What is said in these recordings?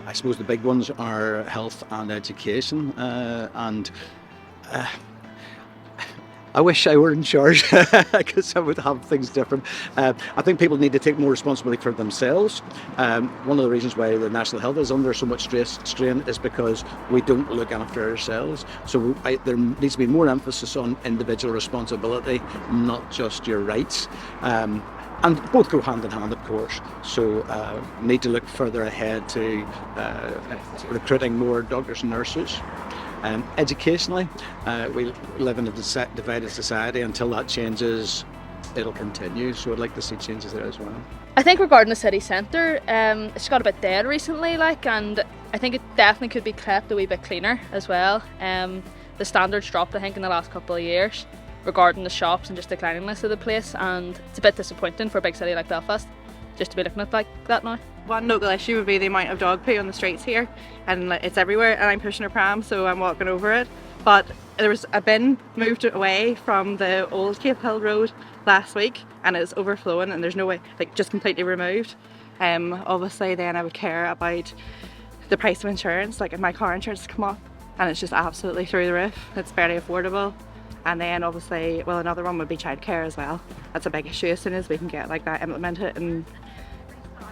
I suppose the big ones are health and education, and I wish I were in charge because I would have things different. I think people need to take more responsibility for themselves. One of the reasons why the national health is under so much strain is because we don't look after ourselves. So there needs to be more emphasis on individual responsibility, not just your rights. And both go hand in hand, of course. So need to look further ahead to recruiting more doctors and nurses. Educationally, we live in a divided society. Until that changes, it'll continue. So I'd like to see changes there as well. I think regarding the city centre, it's got a bit dead recently, and I think it definitely could be kept a wee bit cleaner as well. The standards dropped, I think, in the last couple of years regarding the shops and just the cleanliness of the place, and it's a bit disappointing for a big city like Belfast just to be looking at like that now. One local issue would be the amount of dog poo on the streets here, and it's everywhere, and I'm pushing a pram so I'm walking over it, but there was a bin moved away from the old Cape Hill Road last week and it's overflowing and there's no way, just completely removed. Obviously then I would care about the price of insurance, if my car insurance has come up and it's just absolutely through the roof. It's very affordable. And then obviously, another one would be childcare as well. That's a big issue. As soon as we can get that implemented and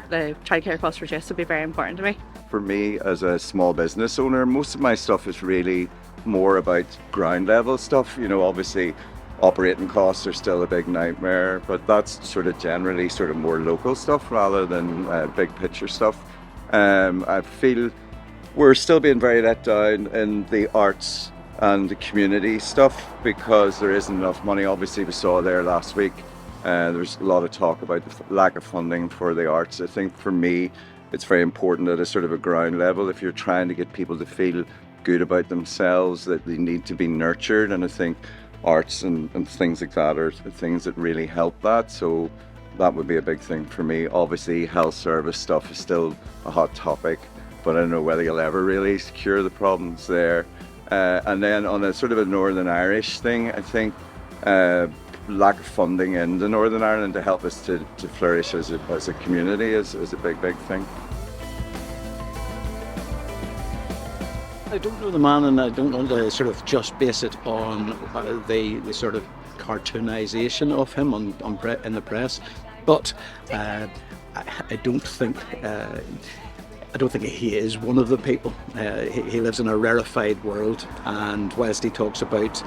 the childcare costs reduced would be very important to me. For me as a small business owner, most of my stuff is really more about ground level stuff. Obviously operating costs are still a big nightmare, but that's generally more local stuff rather than big picture stuff. I feel we're still being very let down in the arts and the community stuff because there isn't enough money. Obviously we saw there last week there's a lot of talk about the lack of funding for the arts. I think for me it's very important at a ground level, if you're trying to get people to feel good about themselves, that they need to be nurtured, and I think arts and things like that are things that really help that. So that would be a big thing for me. Obviously health service stuff is still a hot topic, but I don't know whether you'll ever really cure the problems there. And then on a Northern Irish thing, I think lack of funding in the Northern Ireland to help us to flourish as a community is a big thing. I don't know the man, and I don't want to just base it on the cartoonisation of him in the press, but I don't think he is one of the people. He lives in a rarefied world, and whilst he talks about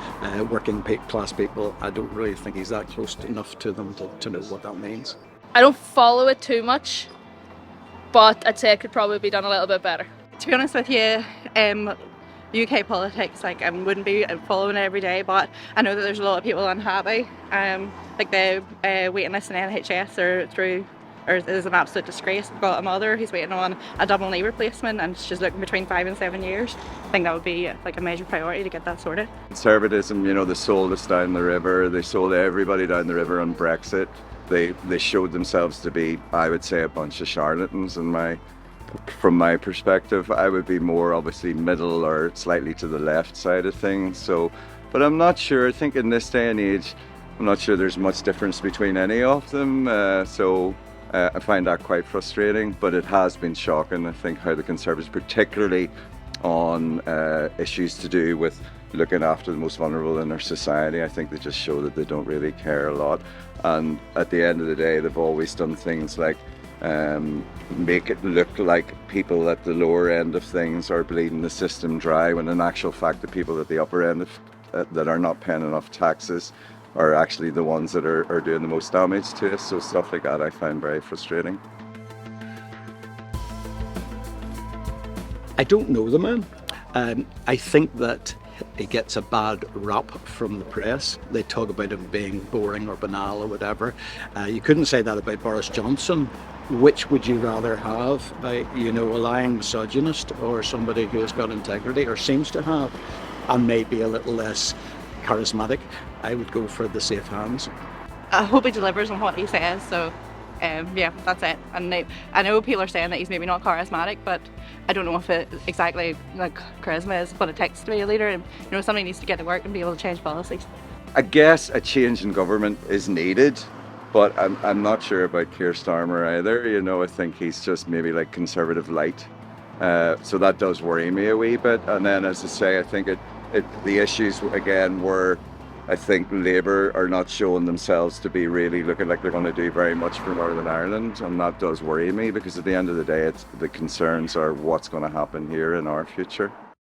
working class people, I don't really think he's that close enough to them to know what that means. I don't follow it too much, but I'd say it could probably be done a little bit better. To be honest with you, UK politics, I wouldn't be following it every day, but I know that there's a lot of people unhappy. The waiting list in NHS is an absolute disgrace. I've got a mother who's waiting on a double knee replacement and she's looking between 5 and 7 years. I think that would be a major priority to get that sorted. Conservatism, they sold us down the river, they sold everybody down the river on Brexit. They showed themselves to be, I would say, a bunch of charlatans. From my perspective, I would be more obviously middle or slightly to the left side of things. But I'm not sure. I think in this day and age, I'm not sure there's much difference between any of them. I find that quite frustrating, but it has been shocking, I think, how the Conservatives, particularly on issues to do with looking after the most vulnerable in our society, I think they just show that they don't really care a lot. And at the end of the day, they've always done things like make it look like people at the lower end of things are bleeding the system dry, when in actual fact the people at the upper end that are not paying enough taxes are actually the ones that are doing the most damage to us. So stuff like that I find very frustrating. I don't know the man. I think that he gets a bad rap from the press. They talk about him being boring or banal or whatever. You couldn't say that about Boris Johnson. Which would you rather have? A lying misogynist, or somebody who has got integrity or seems to have, and maybe a little less charismatic? I would go for the safe hands. I hope he delivers on what he says, so that's it. And I know people are saying that he's maybe not charismatic, but I don't know if it exactly charisma is what it takes to be a leader. And somebody needs to get to work and be able to change policies. I guess a change in government is needed, but I'm not sure about Keir Starmer either. I think he's just maybe Conservative light. So that does worry me a wee bit. And then, as I say, I think the issues again were, I think Labour are not showing themselves to be really looking like they're going to do very much for Northern Ireland, and that does worry me, because at the end of the day, the concerns are what's going to happen here in our future.